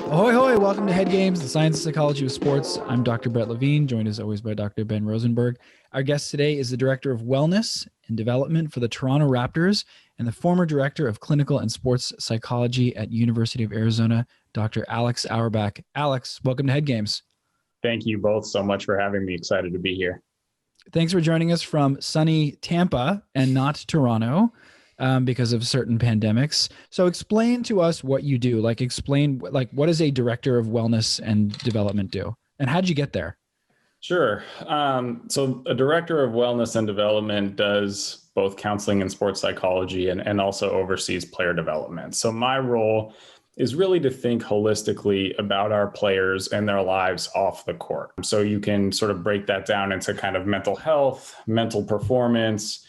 Ahoy, hoy. Welcome to Head Games, the science and psychology of sports. I'm Dr. Brett Levine, joined as always by Dr. Ben Rosenberg. Our guest today is the Director of Wellness and Development for the Toronto Raptors and the former Director of Clinical and Sports Psychology at University of Arizona, Dr. Alex Auerbach. Alex, welcome to Head Games. Thank you both so much for having me. Excited to be here. Thanks for joining us from sunny Tampa and not Toronto. Because of certain pandemics. So explain to us what you do. Explain what does a director of wellness and development do? And how did you get there? Sure. So a director of wellness and development does both counseling and sports psychology and also oversees player development. So my role is really to think holistically about our players and their lives off the court. So you can sort of break that down into kind of mental health, mental performance,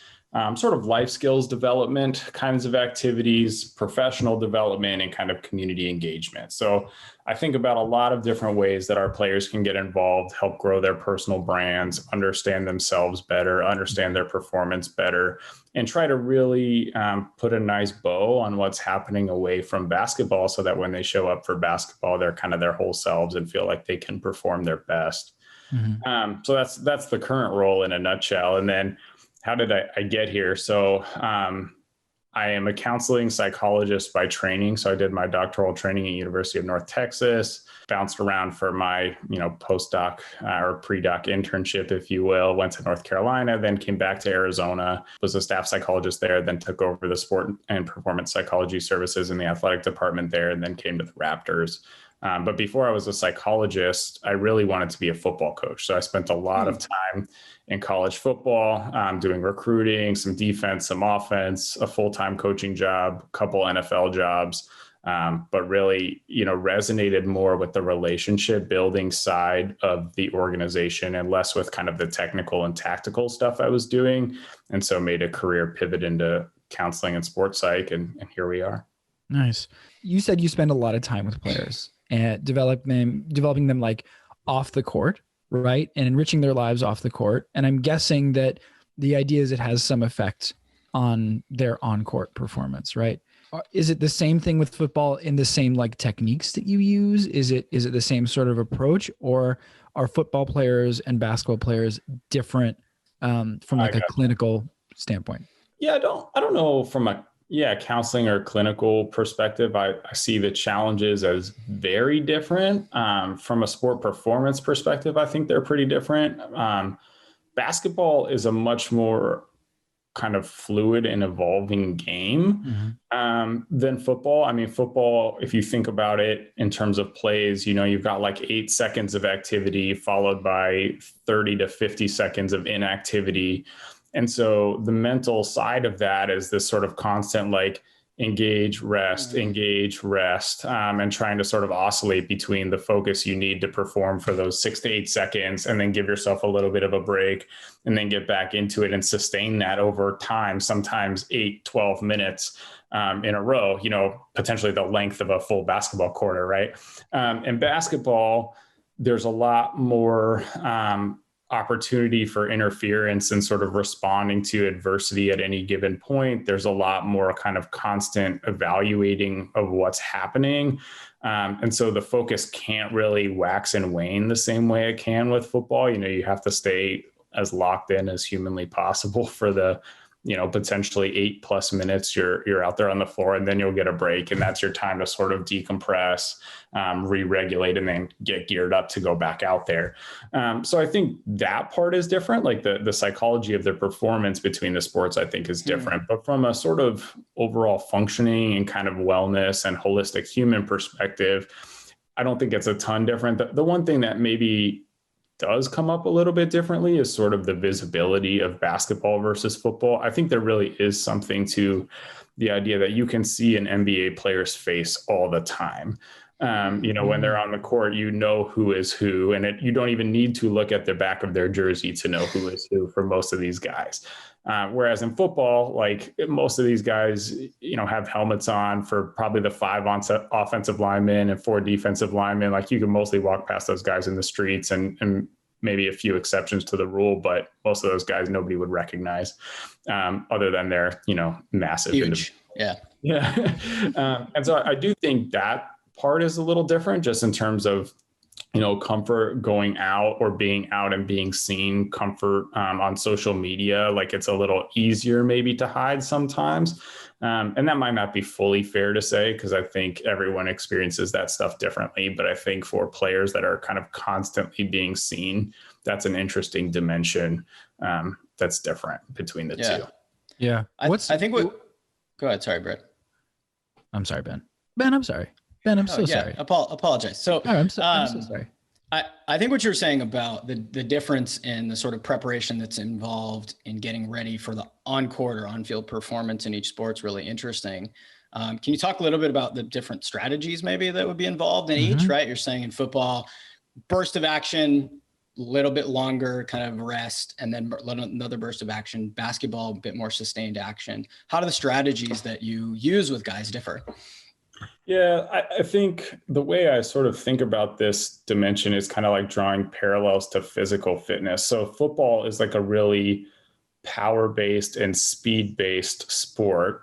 sort of life skills development kinds of activities, professional development, and kind of community engagement. So I think about a lot of different ways that our players can get involved, help grow their personal brands, understand themselves better, understand their performance better, and try to really put a nice bow on what's happening away from basketball so that when they show up for basketball, they're kind of their whole selves and feel like they can perform their best. Mm-hmm. So that's the current role in a nutshell. And then how did I get here? So I am a counseling psychologist by training. So I did my doctoral training at University of North Texas, bounced around for my, postdoc or pre-doc internship, if you will, went to North Carolina, then came back to Arizona, was a staff psychologist there, then took over the sport and performance psychology services in the athletic department there, and then came to the Raptors. But before I was a psychologist, I really wanted to be a football coach. So I spent a lot of time in college football, doing recruiting, some defense, some offense, a full-time coaching job, a couple NFL jobs, but really, resonated more with the relationship building side of the organization and less with kind of the technical and tactical stuff I was doing. And so made a career pivot into counseling and sports psych, and here we are. Nice. You said you spend a lot of time with players and developing them like off the court, right? And enriching their lives off the court. And I'm guessing that the idea is it has some effect on their on-court performance, right? Is it the same thing with football in the same techniques that you use? Is it the same sort of approach, or are football players and basketball players different from a clinical standpoint? Yeah, I don't know from a counseling or clinical perspective, I see the challenges as very different. From a sport performance perspective, I think they're pretty different. Basketball is a much more kind of fluid and evolving game than football. I mean, football, if you think about it in terms of plays, you've got 8 seconds of activity followed by 30 to 50 seconds of inactivity. And so the mental side of that is this sort of constant engage, rest, and trying to sort of oscillate between the focus you need to perform for those 6 to 8 seconds and then give yourself a little bit of a break and then get back into it and sustain that over time, sometimes 8, 12 minutes in a row, potentially the length of a full basketball quarter, right? In basketball, there's a lot more opportunity for interference and sort of responding to adversity at any given point. There's a lot more kind of constant evaluating of what's happening. And so the focus can't really wax and wane the same way it can with football. You have to stay as locked in as humanly possible for the, potentially 8+ minutes you're out there on the floor, and then you'll get a break. And that's your time to sort of decompress, re-regulate, and then get geared up to go back out there. So I think that part is different. The psychology of the performance between the sports, I think, is different. But from a sort of overall functioning and kind of wellness and holistic human perspective, I don't think it's a ton different. The one thing that maybe does come up a little bit differently is sort of the visibility of basketball versus football. I think there really is something to the idea that you can see an NBA player's face all the time. When they're on the court, who is who, and you don't even need to look at the back of their jersey to know who is who for most of these guys. Whereas in football, most of these guys, have helmets on for probably the 5 offensive linemen and 4 defensive linemen. You can mostly walk past those guys in the streets and maybe a few exceptions to the rule, but most of those guys nobody would recognize other than they're, massive. Huge. Yeah. And so I do think that part is a little different just in terms of, comfort going out or being out and being seen, comfort on social media. Like it's a little easier maybe to hide sometimes. And that might not be fully fair to say, because I think everyone experiences that stuff differently. But I think for players that are kind of constantly being seen, that's an interesting dimension that's different between the two. Yeah. I think go ahead. Sorry, Brett. I'm sorry, Ben. Ben, I'm sorry. Ben, I'm so sorry. Apologize. So I'm so sorry. I think what you're saying about the difference in the sort of preparation that's involved in getting ready for the on-court or on-field performance in each sport's really interesting. Can you talk a little bit about the different strategies maybe that would be involved in each, right? You're saying in football, burst of action, little bit longer kind of rest, and then another burst of action. Basketball, a bit more sustained action. How do the strategies that you use with guys differ? Yeah, I think the way I sort of think about this dimension is kind of like drawing parallels to physical fitness. So football is like a really power-based and speed-based sport.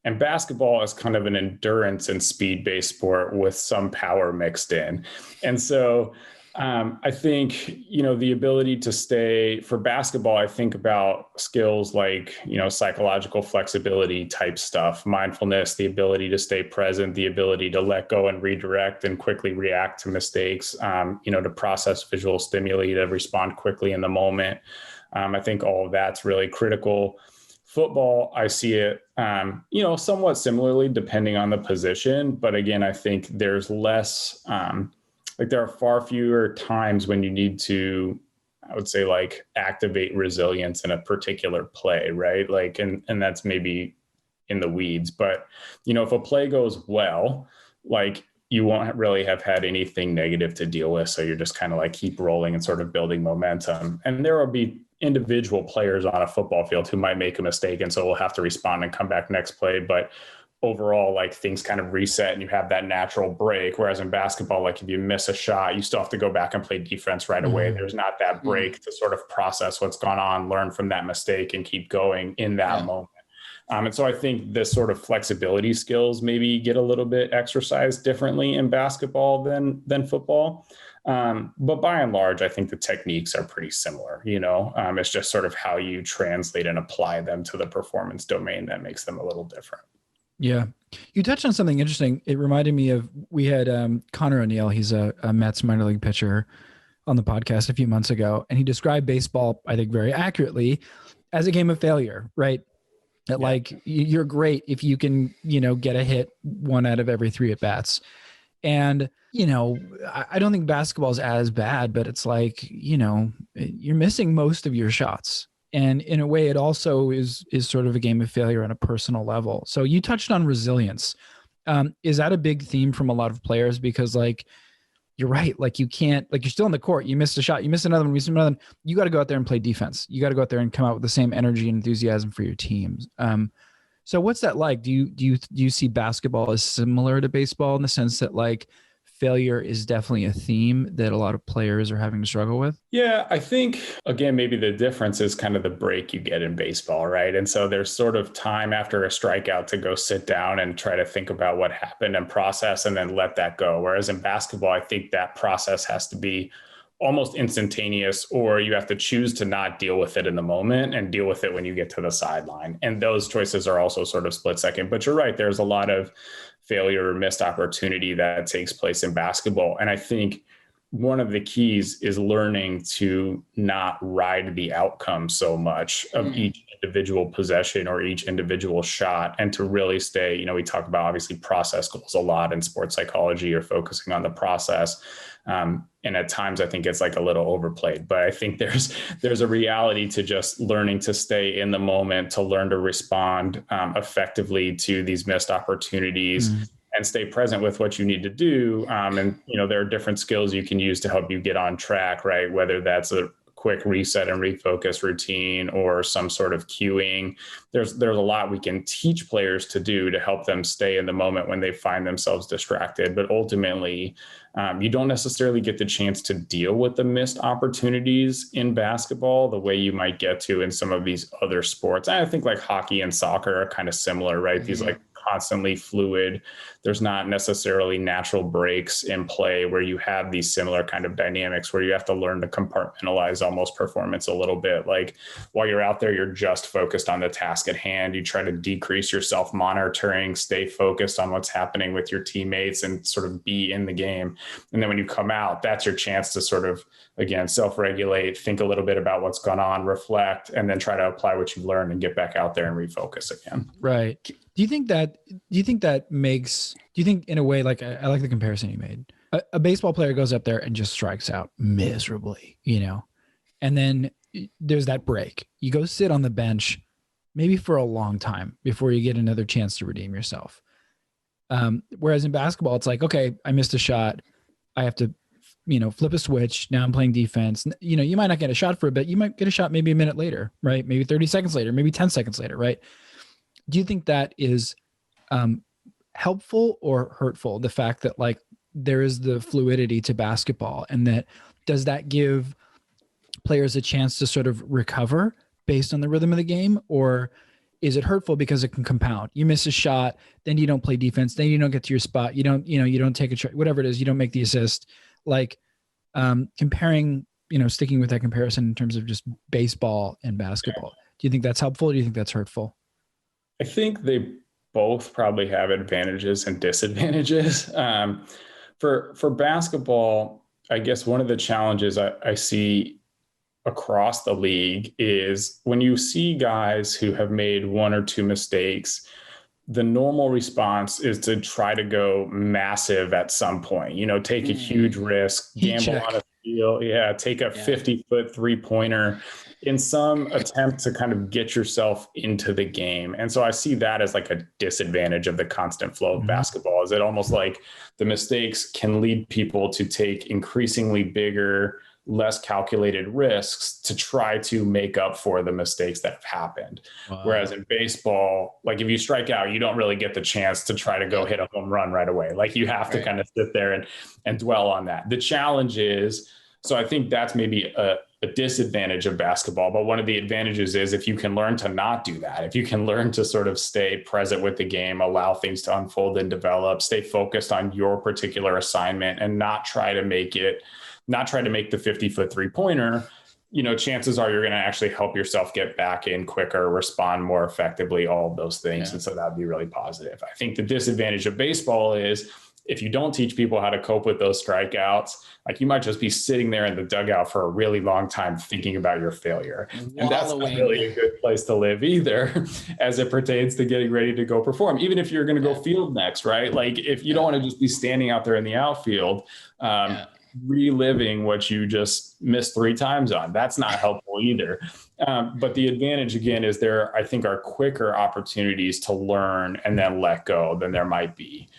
And basketball is kind of an endurance and speed-based sport with some power mixed in. And so I think, the ability to stay for basketball, I think about skills like, psychological flexibility type stuff, mindfulness, the ability to stay present, the ability to let go and redirect and quickly react to mistakes, to process visual stimuli, to respond quickly in the moment. I think all of that's really critical. Football, I see it, somewhat similarly depending on the position. But again, I think there's less, there are far fewer times when you need to, I would say, like activate resilience in a particular play, right? Like, and that's maybe in the weeds, but if a play goes well, like you won't really have had anything negative to deal with. So you're just kind of like keep rolling and sort of building momentum. And there will be individual players on a football field who might make a mistake. And so we'll have to respond and come back next play. But overall, like things kind of reset and you have that natural break. Whereas in basketball, like if you miss a shot, you still have to go back and play defense right away. There's not that break to sort of process what's gone on, learn from that mistake and keep going in that moment. And so I think this sort of flexibility skills maybe get a little bit exercised differently in basketball than football. But by and large, I think the techniques are pretty similar. It's just sort of how you translate and apply them to the performance domain that makes them a little different. Yeah. You touched on something interesting. It reminded me of, we had Connor O'Neill. He's a Mets minor league pitcher on the podcast a few months ago. And he described baseball, I think very accurately, as a game of failure, right? That like you're great if you can, get a hit 1 out of every 3 at bats. And, I don't think basketball is as bad, but it's like, you're missing most of your shots. And in a way, it also is sort of a game of failure on a personal level. So you touched on resilience. Is that a big theme from a lot of players? Because like, you're right. Like you can't, like you're still in the court. You missed a shot. You missed another one. You missed another one. You got to go out there and play defense. You got to go out there and come out with the same energy and enthusiasm for your teams. So what's that like? Do you see basketball as similar to baseball in the sense that like failure is definitely a theme that a lot of players are having to struggle with? Yeah, I think, again, maybe the difference is kind of the break you get in baseball, right? And so there's sort of time after a strikeout to go sit down and try to think about what happened and process and then let that go. Whereas in basketball, I think that process has to be almost instantaneous, or you have to choose to not deal with it in the moment and deal with it when you get to the sideline. And those choices are also sort of split second. But you're right, there's a lot of failure or missed opportunity that takes place in basketball. And I think one of the keys is learning to not ride the outcome so much of each individual possession or each individual shot, and to really stay, we talk about obviously process goals a lot in sports psychology, or focusing on the process. And at times I think it's like a little overplayed, but I think there's a reality to just learning to stay in the moment, to learn to respond effectively to these missed opportunities and stay present with what you need to do. And, there are different skills you can use to help you get on track, right? Whether that's a quick reset and refocus routine or some sort of cueing. There's a lot we can teach players to do to help them stay in the moment when they find themselves distracted. But ultimately, you don't necessarily get the chance to deal with the missed opportunities in basketball the way you might get to in some of these other sports. And I think like hockey and soccer are kind of similar, right? These like constantly fluid. There's not necessarily natural breaks in play where you have these similar kind of dynamics where you have to learn to compartmentalize almost performance a little bit. Like while you're out there, you're just focused on the task at hand. You try to decrease your self-monitoring, stay focused on what's happening with your teammates and sort of be in the game. And then when you come out, that's your chance to sort of, again, self-regulate, think a little bit about what's gone on, reflect, and then try to apply what you've learned and get back out there and refocus again. Right. Do you think that in a way, like I like the comparison you made, a baseball player goes up there and just strikes out miserably, and then there's that break. You go sit on the bench maybe for a long time before you get another chance to redeem yourself. Whereas in basketball, it's like, okay, I missed a shot. I have to, flip a switch. Now I'm playing defense. You might not get a shot for a bit. You might get a shot maybe a minute later, right? Maybe 30 seconds later, maybe 10 seconds later, right? Do you think that is helpful or hurtful? The fact that like there is the fluidity to basketball, and does that give players a chance to sort of recover based on the rhythm of the game? Or is it hurtful because it can compound? You miss a shot, then you don't play defense, then you don't get to your spot. You don't take a shot, whatever it is, you don't make the assist. Like comparing, sticking with that comparison in terms of just baseball and basketball. Do you think that's helpful? Or do you think that's hurtful? I think they both probably have advantages and disadvantages. For basketball, I guess one of the challenges I see across the league is when you see guys who have made one or two mistakes, the normal response is to try to go massive at some point, take a huge risk, gamble on a field. Yeah. Take a 50-foot 3-pointer in some attempt to kind of get yourself into the game. And so I see that as like a disadvantage of the constant flow of basketball. Is it almost like the mistakes can lead people to take increasingly bigger, less calculated risks to try to make up for the mistakes that have happened. Wow. Whereas in baseball, like if you strike out, you don't really get the chance to try to go hit a home run right away. Like you have to kind of sit there and dwell on that. The challenge is, so I think that's maybe a disadvantage of basketball, but one of the advantages is if you can learn to not do that, if you can learn to sort of stay present with the game, allow things to unfold and develop, stay focused on your particular assignment and not try to make the 50-foot 3-pointer, chances are you're going to actually help yourself get back in quicker, respond more effectively, all of those things. Yeah. And so that'd be really positive. I think the disadvantage of baseball is if you don't teach people how to cope with those strikeouts, like you might just be sitting there in the dugout for a really long time thinking about your failure. And that's not really a good place to live either as it pertains to getting ready to go perform, even if you're going to go field next, right? Like if you don't want to just be standing out there in the outfield, reliving what you just missed 3 times on. That's not helpful either. But the advantage again is there, I think, are quicker opportunities to learn and then let go than there might be.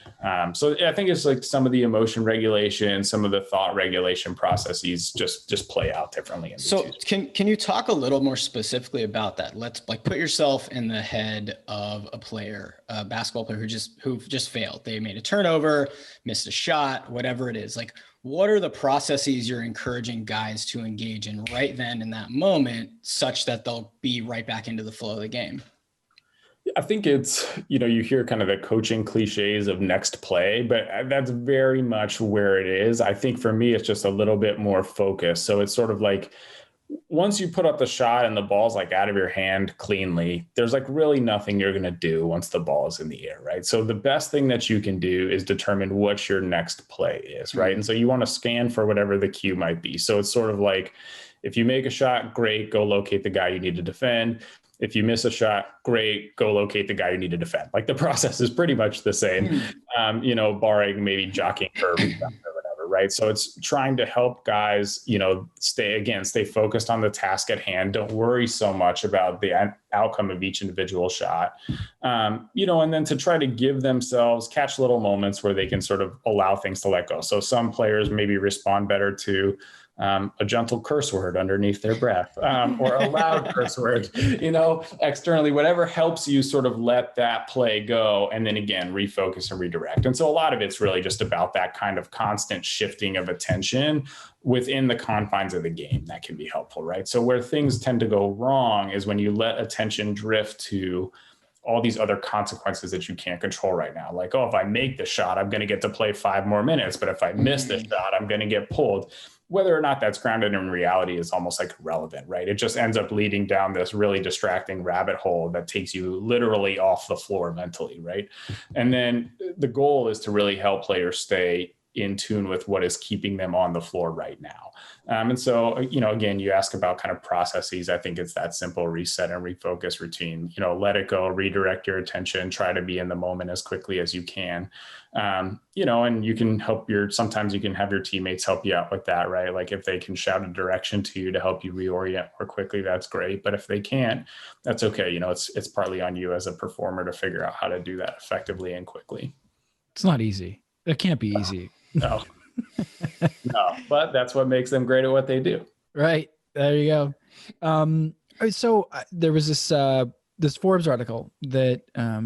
So I think it's like some of the emotion regulation, some of the thought regulation processes just play out differently. So can you talk a little more specifically about that? Let's like put yourself in the head of a player, a basketball player who just failed. They made a turnover, missed a shot, whatever it is. Like, what are the processes you're encouraging guys to engage in right then in that moment such that they'll be right back into the flow of the game? I think it's, you hear kind of the coaching cliches of next play, but that's very much where it is. I think for me, it's just a little bit more focused. So it's sort of like, once you put up the shot and the ball's like out of your hand cleanly, there's like really nothing you're going to do once the ball is in the air, right? So the best thing that you can do is determine what your next play is, right? And so you want to scan for whatever the cue might be. So it's sort of like, if you make a shot, great, go locate the guy you need to defend. If you miss a shot, great, go locate the guy you need to defend. Like the process is pretty much the same, barring maybe jockeying for a rebound or whatever, right? So it's trying to help guys, stay focused on the task at hand. Don't worry so much about the outcome of each individual shot, and then to try to give themselves, catch little moments where they can sort of allow things to let go. So some players maybe respond better to a gentle curse word underneath their breath, or a loud curse word, externally, whatever helps you sort of let that play go. And then again, refocus and redirect. And so a lot of it's really just about that kind of constant shifting of attention within the confines of the game that can be helpful, right? So where things tend to go wrong is when you let attention drift to all these other consequences that you can't control right now. Like, oh, if I make the shot, I'm going to get to play 5 more minutes. But if I miss the shot, I'm going to get pulled. Whether or not that's grounded in reality is almost like irrelevant, right? It just ends up leading down this really distracting rabbit hole that takes you literally off the floor mentally, right? And then the goal is to really help players stay in tune with what is keeping them on the floor right now. And so, again, you ask about kind of processes. I think it's that simple: reset and refocus routine. Let it go, redirect your attention, try to be in the moment as quickly as you can. And you can sometimes you can have your teammates help you out with that, right? Like if they can shout a direction to you to help you reorient more quickly, that's great. But if they can't, that's okay. It's partly on you as a performer to figure out how to do that effectively and quickly. It's not easy. It can't be easy. No. No, but that's what makes them great at what they do. Right. There you go. So there was this Forbes article that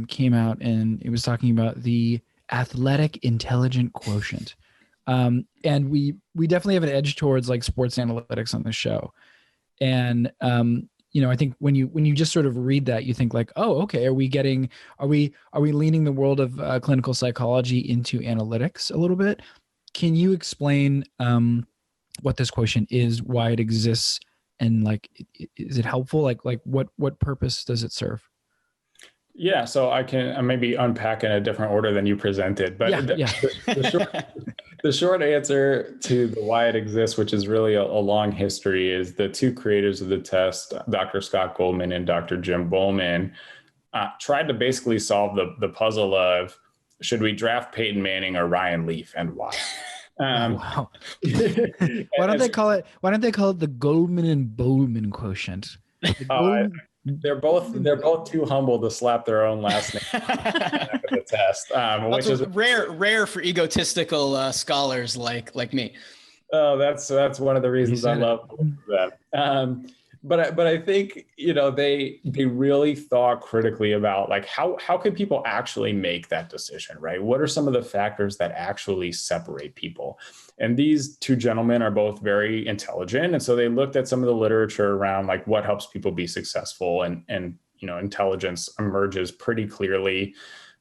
came out, and it was talking about the athletic intelligent quotient. And we definitely have an edge towards like sports analytics on the show. And I think when you just sort of read that, you think like, oh, okay, are we leaning the world of clinical psychology into analytics a little bit? Can you explain what this quotient is, why it exists, and like, is it helpful? Like what purpose does it serve? Yeah, so I can maybe unpack in a different order than you presented, but the short answer to the why it exists, which is really a long history, is the two creators of the test, Dr. Scott Goldman and Dr. Jim Bowman, tried to basically solve the puzzle of, should we draft Peyton Manning or Ryan Leaf, and why? Wow. Why don't they call it the Goldman and Bowman quotient? They're both too humble to slap their own last name after the test, which is rare for egotistical scholars like me. Oh, that's one of the reasons I love that. But I think, they really thought critically about like how could people actually make that decision, right? What are some of the factors that actually separate people? And these two gentlemen are both very intelligent. And so they looked at some of the literature around like what helps people be successful, and intelligence emerges pretty clearly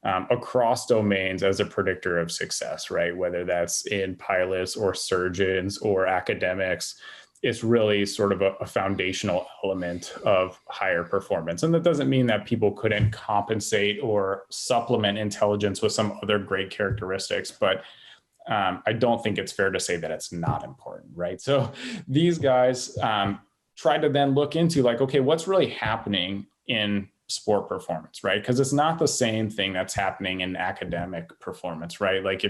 across domains as a predictor of success, right? Whether that's in pilots or surgeons or academics. It's really sort of a foundational element of higher performance. And that doesn't mean that people couldn't compensate or supplement intelligence with some other great characteristics, but I don't think it's fair to say that it's not important, right? So these guys tried to then look into like, okay, what's really happening in sport performance, right? Because it's not the same thing that's happening in academic performance, right? Like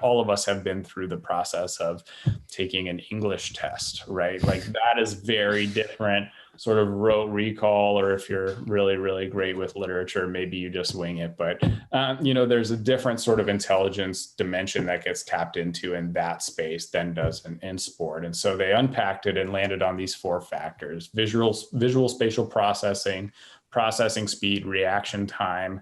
all of us have been through the process of taking an English test, right? Like that is very different sort of rote recall, or if you're really, really great with literature, maybe you just wing it. But, there's a different sort of intelligence dimension that gets tapped into in that space than does in sport. And so they unpacked it and landed on these 4 factors: visual spatial processing speed, reaction time,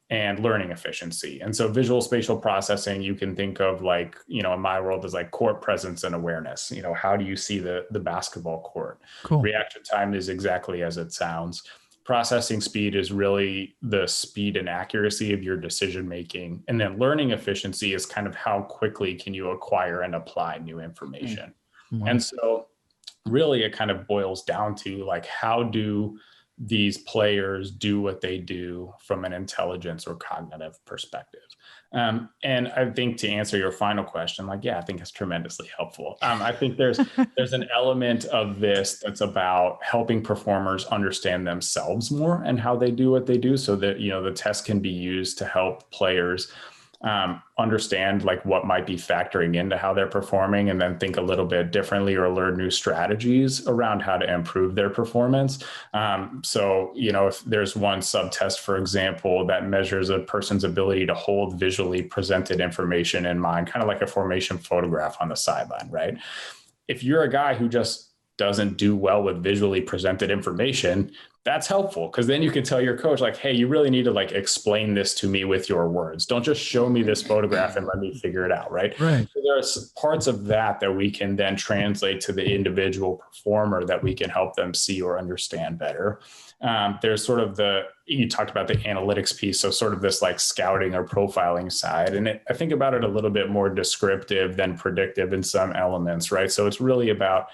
and learning efficiency. And so visual spatial processing, you can think of like, in my world is like court presence and awareness. How do you see the basketball court? Cool. Reaction time is exactly as it sounds. Processing speed is really the speed and accuracy of your decision making. And then learning efficiency is kind of how quickly can you acquire and apply new information. Mm-hmm. And so really it kind of boils down to like, how do these players do what they do from an intelligence or cognitive perspective? And I think to answer your final question, I think it's tremendously helpful. I think there's an element of this that's about helping performers understand themselves more and how they do what they do, so that, the test can be used to help players understand like what might be factoring into how they're performing, and then think a little bit differently or learn new strategies around how to improve their performance. So, if there's one subtest, for example, that measures a person's ability to hold visually presented information in mind, kind of like a formation photograph on the sideline, right? If you're a guy who just doesn't do well with visually presented information, that's helpful, because then you can tell your coach, like, hey, you really need to like explain this to me with your words. Don't just show me this photograph and let me figure it out. Right. Right. So there's parts of that we can then translate to the individual performer that we can help them see or understand better. There's sort of you talked about the analytics piece. So sort of this like scouting or profiling side. And I think about it a little bit more descriptive than predictive in some elements, right? So it's really about,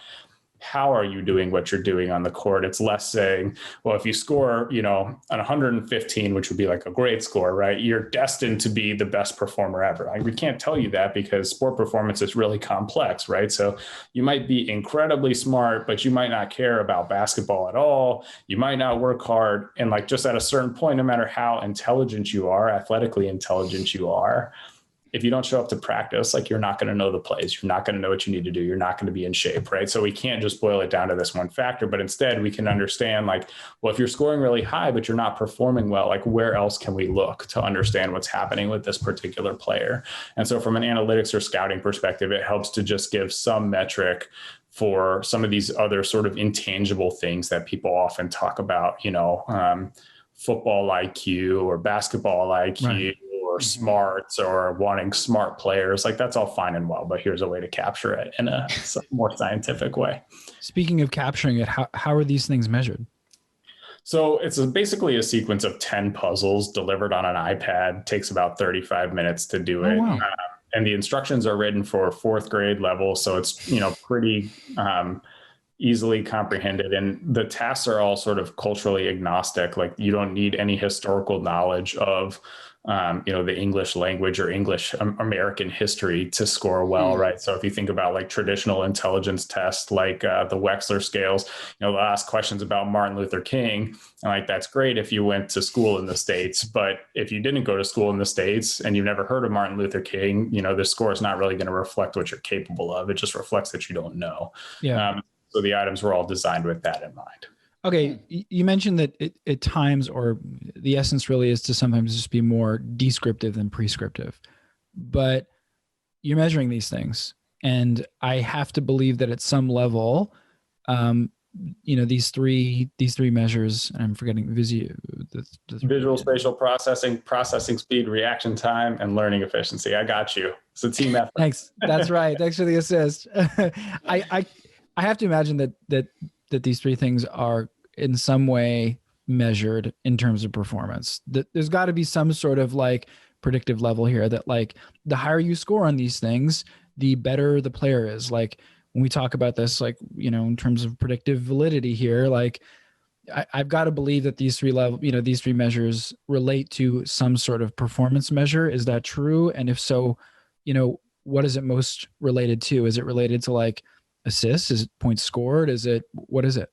how are you doing what you're doing on the court? It's less saying, well, if you score, an 115, which would be like a great score, right? You're destined to be the best performer ever. We can't tell you that, because sport performance is really complex, right? So you might be incredibly smart, but you might not care about basketball at all. You might not work hard. And like just at a certain point, no matter how intelligent you are, athletically intelligent you are, if you don't show up to practice, like you're not going to know the plays, you're not going to know what you need to do, you're not going to be in shape, right? So we can't just boil it down to this one factor, but instead we can understand like, well, if you're scoring really high, but you're not performing well, like where else can we look to understand what's happening with this particular player? And so from an analytics or scouting perspective, it helps to just give some metric for some of these other sort of intangible things that people often talk about, football IQ or basketball IQ. Right. Or smarts or wanting smart players, like that's all fine and well, but here's a way to capture it in a more scientific way. Speaking of capturing it, how are these things measured? So it's basically a sequence of 10 puzzles delivered on an iPad. Takes about 35 minutes to do it. Wow. And the instructions are written for 4th grade level. So it's, pretty easily comprehended. And the tasks are all sort of culturally agnostic. Like you don't need any historical knowledge of the English language or English American history to score well, right? So if you think about like traditional intelligence tests, like the Wechsler scales, they'll ask questions about Martin Luther King, and like that's great if you went to school in the States, but if you didn't go to school in the States and you've never heard of Martin Luther King, the score is not really going to reflect what you're capable of. It just reflects that you don't know. Yeah. So the items were all designed with that in mind. Okay, you mentioned that at times, or the essence really is to sometimes just be more descriptive than prescriptive, but you're measuring these things, and I have to believe that at some level, these three measures, and I'm forgetting visual spatial processing speed, reaction time, and learning efficiency. I got you. It's a team effort. Thanks. That's right. Thanks for the assist. I have to imagine that these three things are in some way measured in terms of performance. There's got to be some sort of like predictive level here that like the higher you score on these things, the better the player is. Like when we talk about this, like, in terms of predictive validity here, like I've got to believe that these three measures relate to some sort of performance measure. Is that true? And if so, what is it most related to? Is it related to like assists? Is it points scored? What is it?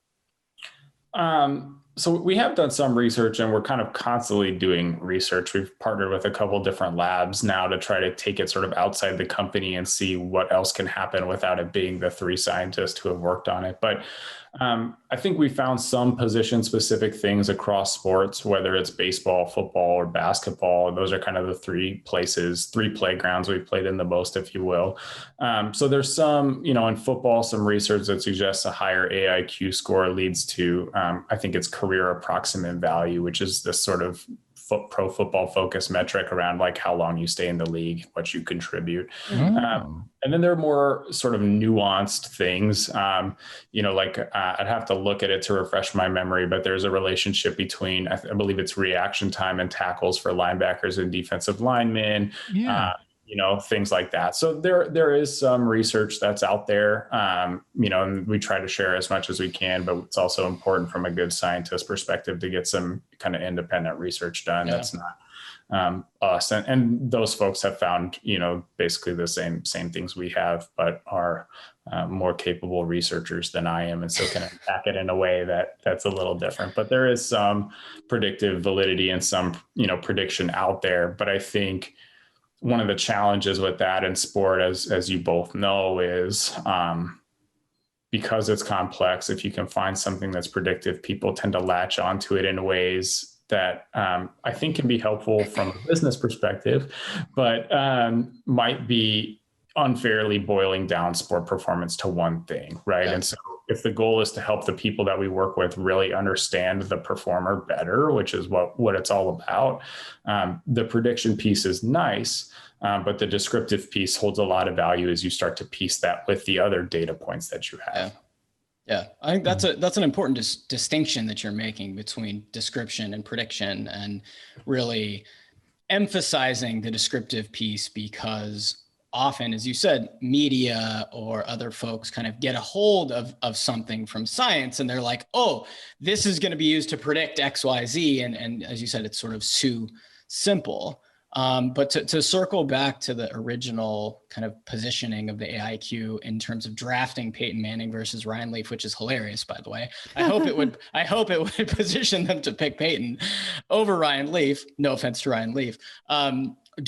So we have done some research, and we're kind of constantly doing research. We've partnered with a couple different labs now to try to take it sort of outside the company and see what else can happen without it being the 3 scientists who have worked on it. But I think we found some position-specific things across sports, whether it's baseball, football, or basketball. Those are kind of the 3 playgrounds we've played in the most, if you will. So there's some, in football, some research that suggests a higher AIQ score leads to, I think it's career approximate value, which is this sort of pro football focused metric around like how long you stay in the league, what you contribute. And then there are more sort of nuanced things, I'd have to look at it to refresh my memory, but there's a relationship between, I believe it's reaction time and tackles for linebackers and defensive linemen. Yeah. Things like that. So there is some research that's out there, and we try to share as much as we can, but it's also important from a good scientist perspective to get some kind of independent research done. Yeah. That's not us. And those folks have found, basically the same things we have, but are more capable researchers than I am. And so can unpack it in a way that's a little different, but there is some predictive validity and some, prediction out there. But I think one of the challenges with that in sport, as you both know, is because it's complex, if you can find something that's predictive, people tend to latch onto it in ways that I think can be helpful from a business perspective, but might be unfairly boiling down sport performance to one thing, right? Yeah. And so if the goal is to help the people that we work with really understand the performer better, which is what it's all about, the prediction piece is nice, but the descriptive piece holds a lot of value as you start to piece that with the other data points that you have. Yeah, I think that's an important distinction that you're making between description and prediction, and really emphasizing the descriptive piece, because often, as you said, media or other folks kind of get a hold of something from science and they're like, oh, this is going to be used to predict X, Y, Z. And as you said, it's sort of too simple. But to circle back to the original kind of positioning of the AIQ in terms of drafting Peyton Manning versus Ryan Leaf, which is hilarious, by the way. I hope it would position them to pick Peyton over Ryan Leaf. No offense to Ryan Leaf.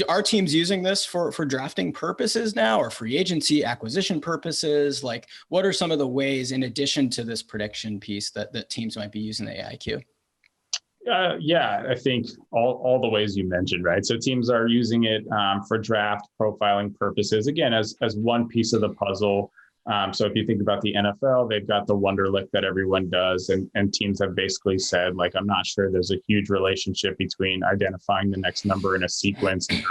Are teams using this for drafting purposes now, or free agency acquisition purposes? Like, what are some of the ways, in addition to this prediction piece, that teams might be using the AIQ? Yeah, I think all the ways you mentioned, right? So teams are using it for draft profiling purposes, again, as one piece of the puzzle. So if you think about the NFL, they've got the Wonderlic that everyone does, and teams have basically said, like, I'm not sure there's a huge relationship between identifying the next number in a sequence and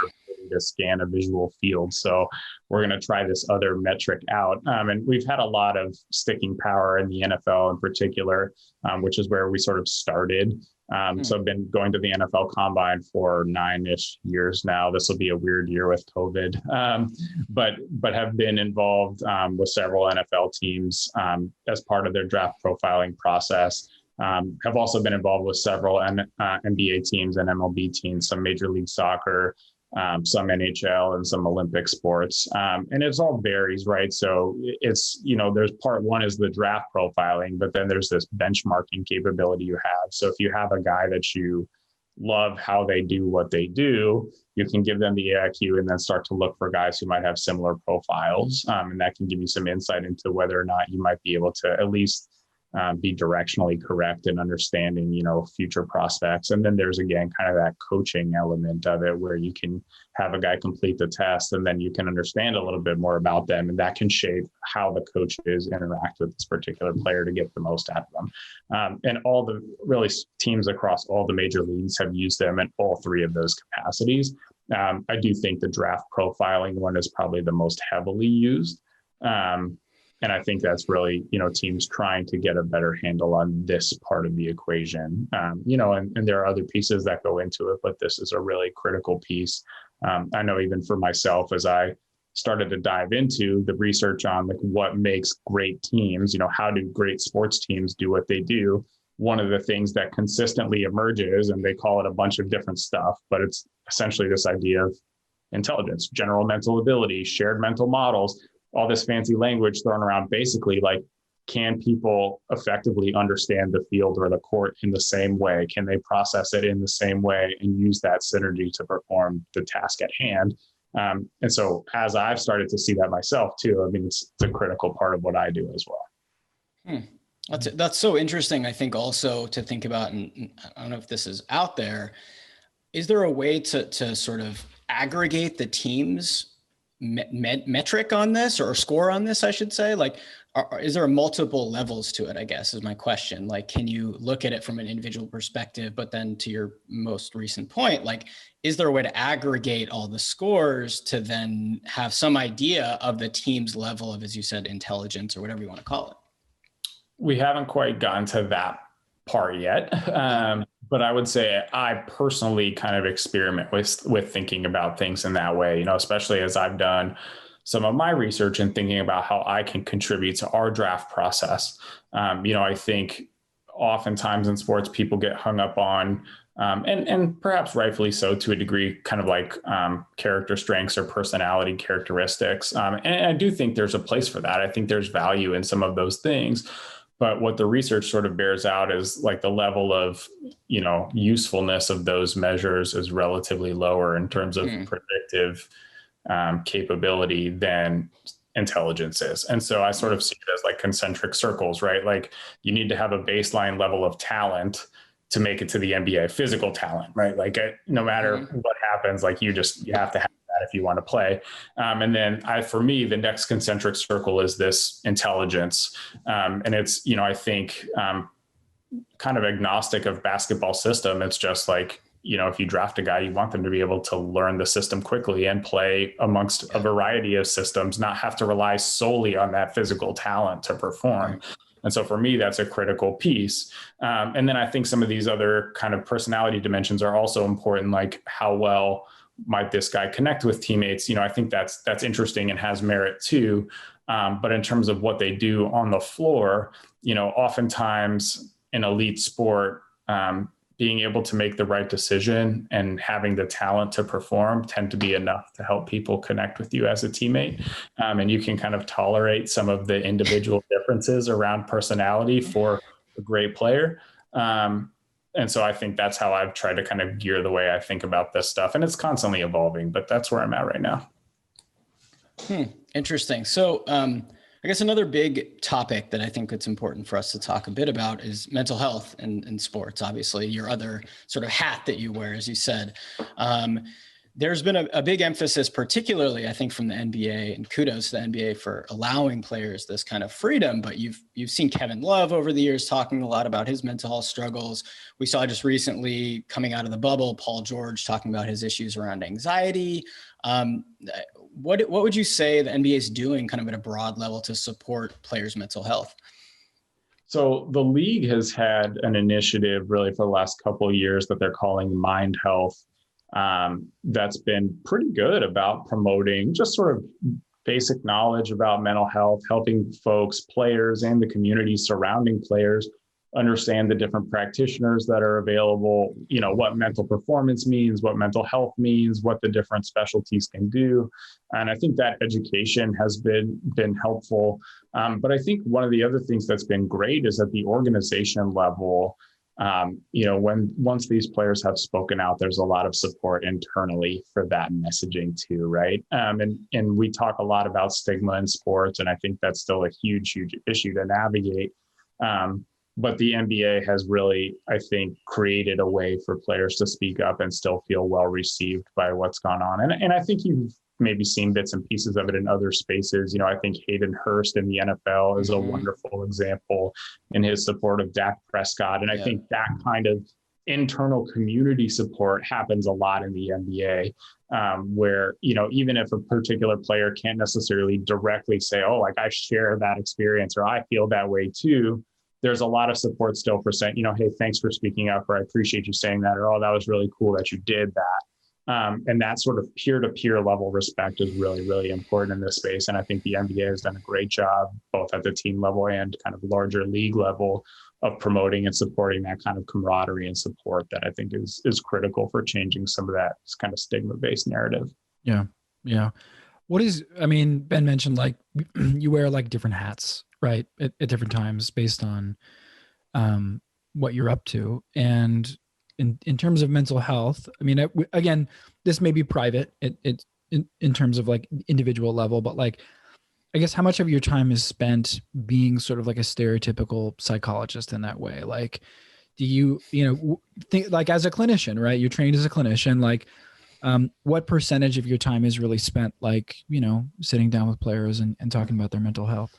to scan a visual field. So we're going to try this other metric out. And we've had a lot of sticking power in the NFL in particular, which is where we sort of started. So I've been going to the NFL Combine for 9-ish years now. This will be a weird year with COVID, but have been involved with several NFL teams as part of their draft profiling process. Have also been involved with several NBA teams and MLB teams, some Major League Soccer, some NHL, and some Olympic sports. And it's all varies, right? So it's, there's part one is the draft profiling, but then there's this benchmarking capability you have. So if you have a guy that you love how they do what they do, you can give them the AIQ and then start to look for guys who might have similar profiles. And that can give you some insight into whether or not you might be able to at least be directionally correct in understanding, future prospects. And then there's, again, kind of that coaching element of it where you can have a guy complete the test and then you can understand a little bit more about them. And that can shape how the coaches interact with this particular player to get the most out of them. And all the really teams across all the major leagues have used them in all three of those capacities. I do think the draft profiling one is probably the most heavily used. And I think that's really, teams trying to get a better handle on this part of the equation, and there are other pieces that go into it, but this is a really critical piece. I know even for myself, as I started to dive into the research on like what makes great teams, how do great sports teams do what they do? One of the things that consistently emerges, and they call it a bunch of different stuff, but it's essentially this idea of intelligence, general mental ability, shared mental models, all this fancy language thrown around, basically like, can people effectively understand the field or the court in the same way? Can they process it in the same way and use that synergy to perform the task at hand? And so as I've started to see that myself too, I mean, it's a critical part of what I do as well. That's so interesting. I think also to think about, and I don't know if this is out there, is there a way to sort of aggregate the team's metric on this, or score on this, I should say? Like, is there multiple levels to it, I guess, is my question. Like, can you look at it from an individual perspective, but then to your most recent point, like, is there a way to aggregate all the scores to then have some idea of the team's level of, as you said, intelligence or whatever you want to call it? We haven't quite gotten to that part yet. But I would say I personally kind of experiment with thinking about things in that way, especially as I've done some of my research and thinking about how I can contribute to our draft process. I think oftentimes in sports, people get hung up on, and perhaps rightfully so to a degree, kind of like character strengths or personality characteristics. And I do think there's a place for that. I think there's value in some of those things. But what the research sort of bears out is like the level of, usefulness of those measures is relatively lower in terms of predictive capability than intelligence is. And so I sort of see it as like concentric circles, right? Like you need to have a baseline level of talent to make it to the NBA, physical talent, right? Like no matter what happens, like you have to have that if you want to play. And then for me, the next concentric circle is this intelligence. And it's, I think kind of agnostic of basketball system. It's just like, if you draft a guy, you want them to be able to learn the system quickly and play amongst a variety of systems, not have to rely solely on that physical talent to perform. Right. And so for me, that's a critical piece. And then I think some of these other kind of personality dimensions are also important, like how well might this guy connect with teammates? I think that's interesting and has merit too. But in terms of what they do on the floor, oftentimes in elite sport, being able to make the right decision and having the talent to perform tend to be enough to help people connect with you as a teammate. And you can kind of tolerate some of the individual differences around personality for a great player. And so I think that's how I've tried to kind of gear the way I think about this stuff. And it's constantly evolving, but that's where I'm at right now. Interesting. So, I guess another big topic that I think it's important for us to talk a bit about is mental health in sports. Obviously, your other sort of hat that you wear, as you said. There's been a big emphasis, particularly, I think, from the NBA, and kudos to the NBA for allowing players this kind of freedom. But you've seen Kevin Love over the years talking a lot about his mental health struggles. We saw just recently, coming out of the bubble, Paul George talking about his issues around anxiety. What would you say the NBA is doing kind of at a broad level to support players' mental health? So the league has had an initiative really for the last couple of years that they're calling Mind Health. That's been pretty good about promoting just sort of basic knowledge about mental health, helping folks, players, and the community surrounding players understand the different practitioners that are available, what mental performance means, what mental health means, what the different specialties can do. And I think that education has been helpful. But I think one of the other things that's been great is at the organization level, once these players have spoken out, there's a lot of support internally for that messaging too, right? And we talk a lot about stigma in sports, and I think that's still a huge issue to navigate. But the NBA has really, I think, created a way for players to speak up and still feel well received by what's gone on. And I think you've maybe seen bits and pieces of it in other spaces. I think Hayden Hurst in the NFL is a wonderful example in his support of Dak Prescott. And I think that kind of internal community support happens a lot in the NBA, where, even if a particular player can't necessarily directly say, oh, like I share that experience or I feel that way too, there's a lot of support still for saying, hey, thanks for speaking up, or I appreciate you saying that, or, oh, that was really cool that you did that. And that sort of peer-to-peer level respect is really, really important in this space. And I think the NBA has done a great job, both at the team level and kind of larger league level, of promoting and supporting that kind of camaraderie and support that I think is critical for changing some of that kind of stigma-based narrative. Yeah. Yeah. Ben mentioned like you wear like different hats, right, at different times based on what you're up to. And in terms of mental health, again, this may be private in terms of like individual level, but like, I guess how much of your time is spent being sort of like a stereotypical psychologist in that way? Like, do you think, like, as a clinician, right? You're trained as a clinician, like, what percentage of your time is really spent, like, sitting down with players and talking about their mental health?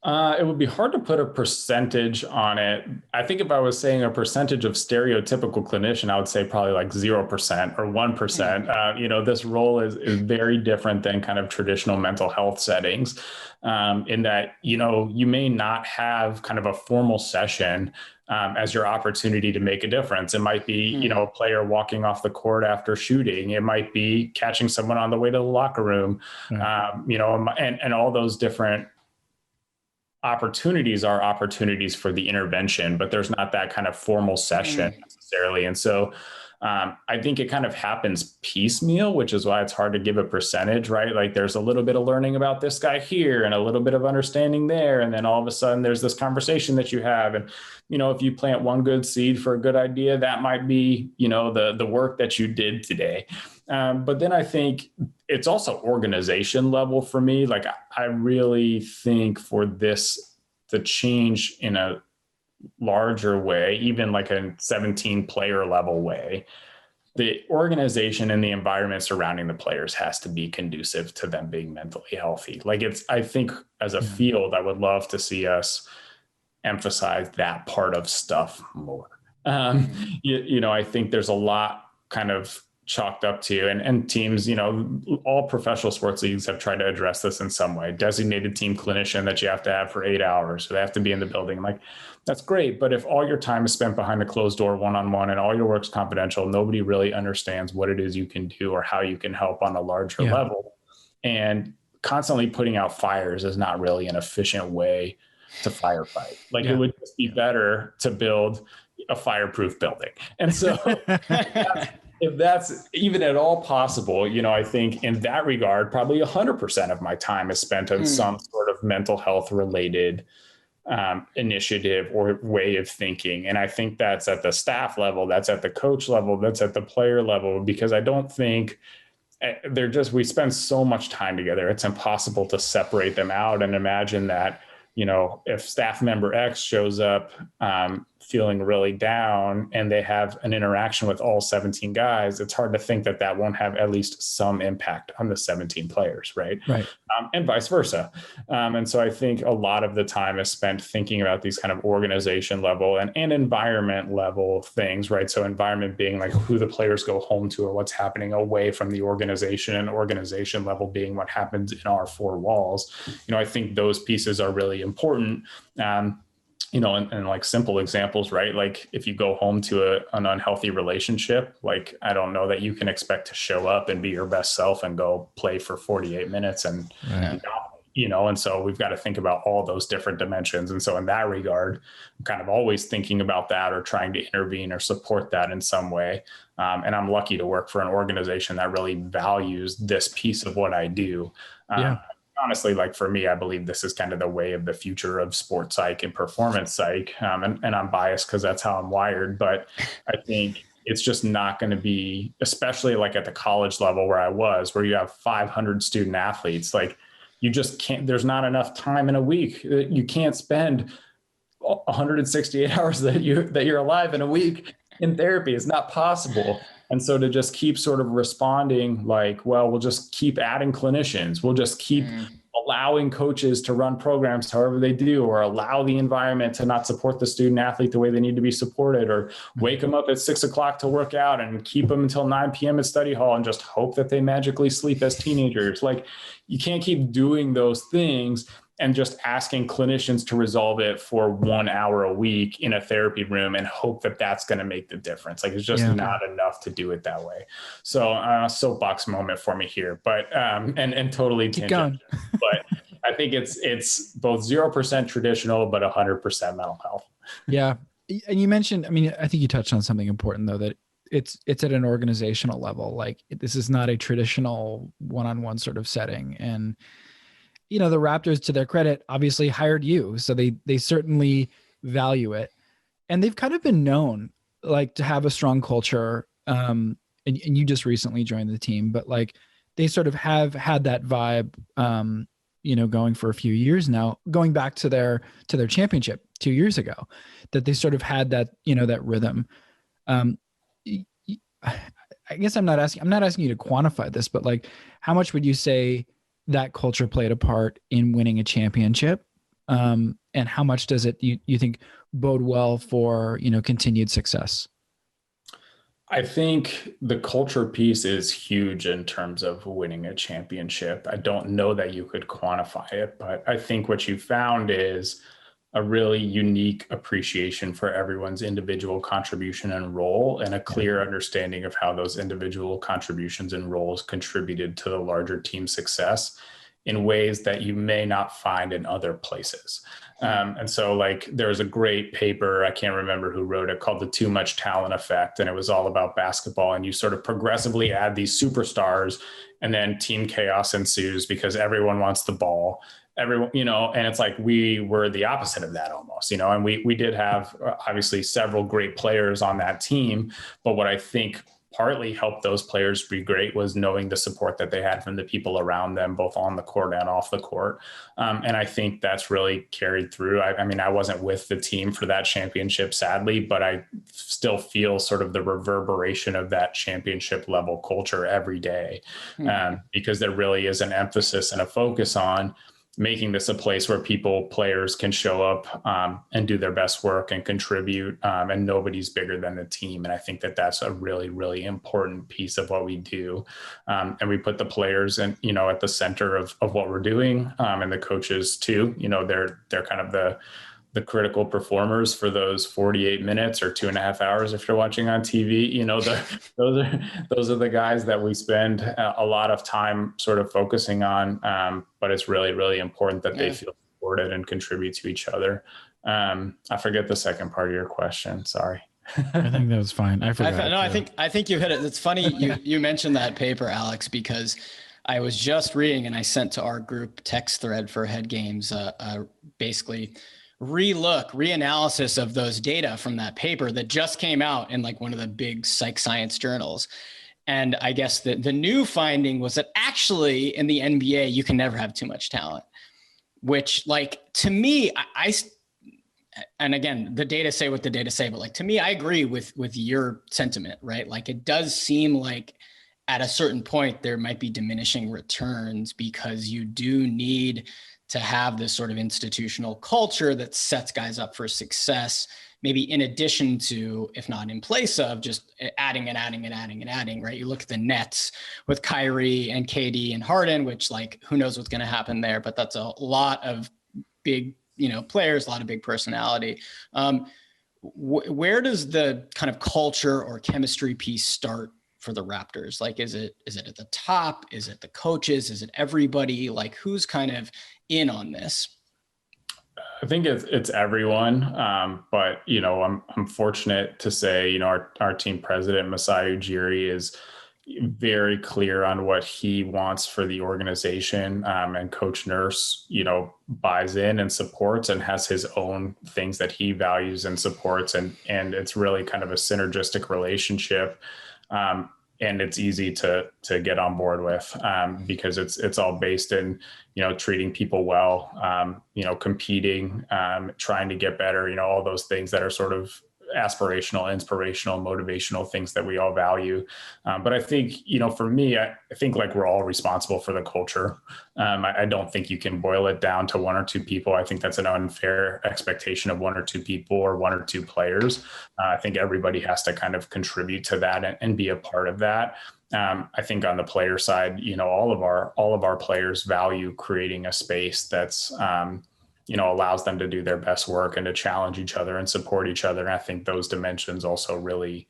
It would be hard to put a percentage on it. I think if I was saying a percentage of stereotypical clinician, I would say probably like 0% or 1%. This role is very different than kind of traditional mental health settings, in that, you may not have kind of a formal session as your opportunity to make a difference. It might be, a player walking off the court after shooting. It might be catching someone on the way to the locker room, and all those different opportunities are opportunities for the intervention, but there's not that kind of formal session necessarily. And so I think it kind of happens piecemeal, which is why it's hard to give a percentage, right? Like there's a little bit of learning about this guy here and a little bit of understanding there. And then all of a sudden there's this conversation that you have. And, if you plant one good seed for a good idea, that might be, the work that you did today. But then I think it's also organization level for me. Like I really think for this to change in a larger way, even like a 17 player level way, the organization and the environment surrounding the players has to be conducive to them being mentally healthy. Like I think as a field, I would love to see us emphasize that part of stuff more. I think there's a lot kind of chalked up to, and teams, all professional sports leagues have tried to address this in some way. Designated team clinician that you have to have for 8 hours. So they have to be in the building. Like, that's great. But if all your time is spent behind a closed door, one-on-one, and all your work's confidential, nobody really understands what it is you can do or how you can help on a larger level. And constantly putting out fires is not really an efficient way to firefight. Like, it would just be better to build a fireproof building. And so if that's even at all possible, I think in that regard, probably 100% of my time is spent on some sort of mental health related initiative or way of thinking. And I think that's at the staff level, that's at the coach level, that's at the player level, because I don't think we spend so much time together. It's impossible to separate them out and imagine that, if staff member X shows up feeling really down and they have an interaction with all 17 guys, it's hard to think that won't have at least some impact on the 17 players, right? And vice versa. And so I think a lot of the time is spent thinking about these kind of organization level and environment level things, right? So environment being like who the players go home to or what's happening away from the organization, and organization level being what happens in our four walls. I think those pieces are really important. And like simple examples, right? Like if you go home to an unhealthy relationship, like I don't know that you can expect to show up and be your best self and go play for 48 minutes and so we've got to think about all those different dimensions. And so in that regard, I'm kind of always thinking about that or trying to intervene or support that in some way. And I'm lucky to work for an organization that really values this piece of what I do. Honestly, like for me, I believe this is kind of the way of the future of sports psych and performance psych. And I'm biased because that's how I'm wired. But I think it's just not going to be, especially like at the college level where I was, where you have 500 student athletes, like you just can't, there's not enough time in a week. You can't spend 168 hours that you're alive in a week in therapy. It's not possible. And so to just keep sort of responding like, well, we'll just keep adding clinicians. We'll just keep allowing coaches to run programs however they do, or allow the environment to not support the student athlete the way they need to be supported, or wake them up at 6 o'clock to work out and keep them until 9 p.m. at study hall and just hope that they magically sleep as teenagers. Like, you can't keep doing those things and just asking clinicians to resolve it for 1 hour a week in a therapy room and hope that that's going to make the difference. Like, it's just not enough to do it that way. So soapbox moment for me here, but, and totally tangent, but I think it's both 0% traditional, but 100% mental health. Yeah. And you mentioned, I think you touched on something important though, that it's at an organizational level. Like, this is not a traditional one-on-one sort of setting. And, the Raptors, to their credit, obviously hired you. So they certainly value it. And they've kind of been known like to have a strong culture. And you just recently joined the team, but like they sort of have had that vibe, going for a few years now, going back to their championship 2 years ago, that they sort of had that, that rhythm. I guess I'm not asking you to quantify this, but like, how much would you say that culture played a part in winning a championship? And how much does it, you think, bode well for, continued success? I think the culture piece is huge in terms of winning a championship. I don't know that you could quantify it, but I think what you found is a really unique appreciation for everyone's individual contribution and role, and a clear understanding of how those individual contributions and roles contributed to the larger team success in ways that you may not find in other places. And so like, there's a great paper, I can't remember who wrote it, called The Too Much Talent Effect. And it was all about basketball, and you sort of progressively add these superstars and then team chaos ensues because everyone wants the ball. Everyone, and it's like, we were the opposite of that almost, and we did have obviously several great players on that team. But what I think partly helped those players be great was knowing the support that they had from the people around them, both on the court and off the court. And I think that's really carried through. I mean, I wasn't with the team for that championship, sadly, but I still feel sort of the reverberation of that championship level culture every day, because there really is an emphasis and a focus on making this a place where players can show up and do their best work and contribute, and nobody's bigger than the team. And I think that that's a really, really important piece of what we do. And we put the players at the center of what we're doing, and the coaches too. They're kind of the critical performers for those 48 minutes or 2.5 hours if you're watching on TV. Those are the guys that we spend a lot of time sort of focusing on. But it's really, really important that they feel supported and contribute to each other. I forget the second part of your question. Sorry. I think that was fine. I forgot. I think you hit it. It's funny you mentioned that paper, Alex, because I was just reading and I sent to our group text thread for Head Games, basically reanalysis of those data from that paper that just came out in like one of the big psych science journals. And I guess the new finding was that actually in the NBA, you can never have too much talent, which like to me, and again, the data say what the data say, but like, to me, I agree with your sentiment, right? Like it does seem like at a certain point, there might be diminishing returns because you do need to have this sort of institutional culture that sets guys up for success, maybe in addition to, if not in place of, just adding, right? You look at the Nets with Kyrie and KD and Harden, which like, who knows what's going to happen there, but that's a lot of big, players, a lot of big personality. Where does the kind of culture or chemistry piece start for the Raptors? Like, is it at the top? Is it the coaches? Is it everybody? Like, who's kind of in on this? I think it's everyone. But, I'm fortunate to say, our team president, Masai Ujiri, is very clear on what he wants for the organization. And Coach Nurse, buys in and supports and has his own things that he values and supports. And it's really kind of a synergistic relationship. And it's easy to get on board with, because it's all based in, treating people well, competing, trying to get better, all those things that are sort of aspirational, inspirational, motivational things that we all value. But I think, for me, I think like we're all responsible for the culture. I don't think you can boil it down to one or two people. I think that's an unfair expectation of one or two people or one or two players. I think everybody has to kind of contribute to that and be a part of that. I think on the player side, all of our players value creating a space that's, allows them to do their best work and to challenge each other and support each other. And I think those dimensions also really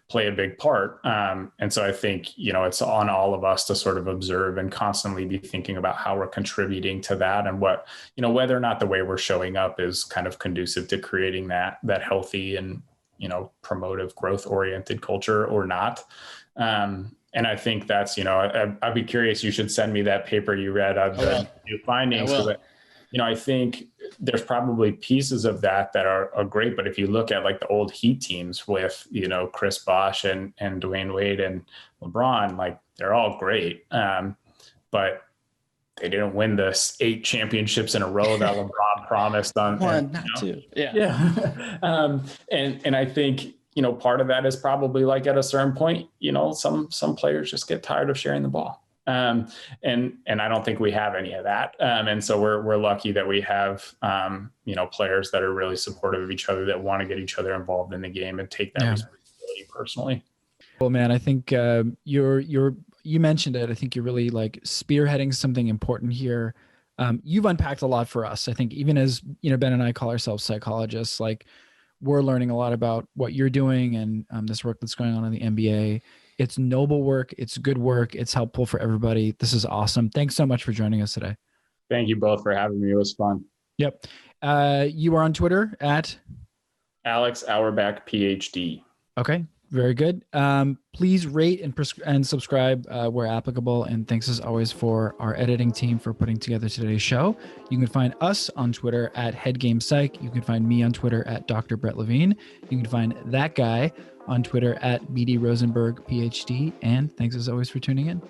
play a big part. And so I think, it's on all of us to sort of observe and constantly be thinking about how we're contributing to that and what, whether or not the way we're showing up is kind of conducive to creating that healthy and, promotive, growth oriented culture or not. And I think that's, I'd be curious, you should send me that paper you read of the new findings. I think there's probably pieces of that are great. But if you look at like the old Heat teams with, Chris Bosh and Dwayne Wade and LeBron, like they're all great. But they didn't win the 8 championships in a row that LeBron promised on. One, not two. Yeah. Yeah. And I think, part of that is probably like at a certain point, some players just get tired of sharing the ball. And I don't think we have any of that. And so we're lucky that we have, players that are really supportive of each other, that want to get each other involved in the game and take that responsibility personally. Well, man, I think you mentioned it. I think you're really like spearheading something important here. You've unpacked a lot for us. I think even as, Ben and I call ourselves psychologists, like we're learning a lot about what you're doing and this work that's going on in the NBA. It's noble work. It's good work. It's helpful for everybody. This is awesome. Thanks so much for joining us today. Thank you both for having me. It was fun. Yep. You are on Twitter at Alex Auerbach, Ph.D. Okay. Very good. Please rate and subscribe where applicable. And thanks as always for our editing team for putting together today's show. You can find us on Twitter at HeadGamePsych. You can find me on Twitter at Dr. Brett Levine. You can find that guy on Twitter at BD Rosenberg, Ph.D. And thanks as always for tuning in.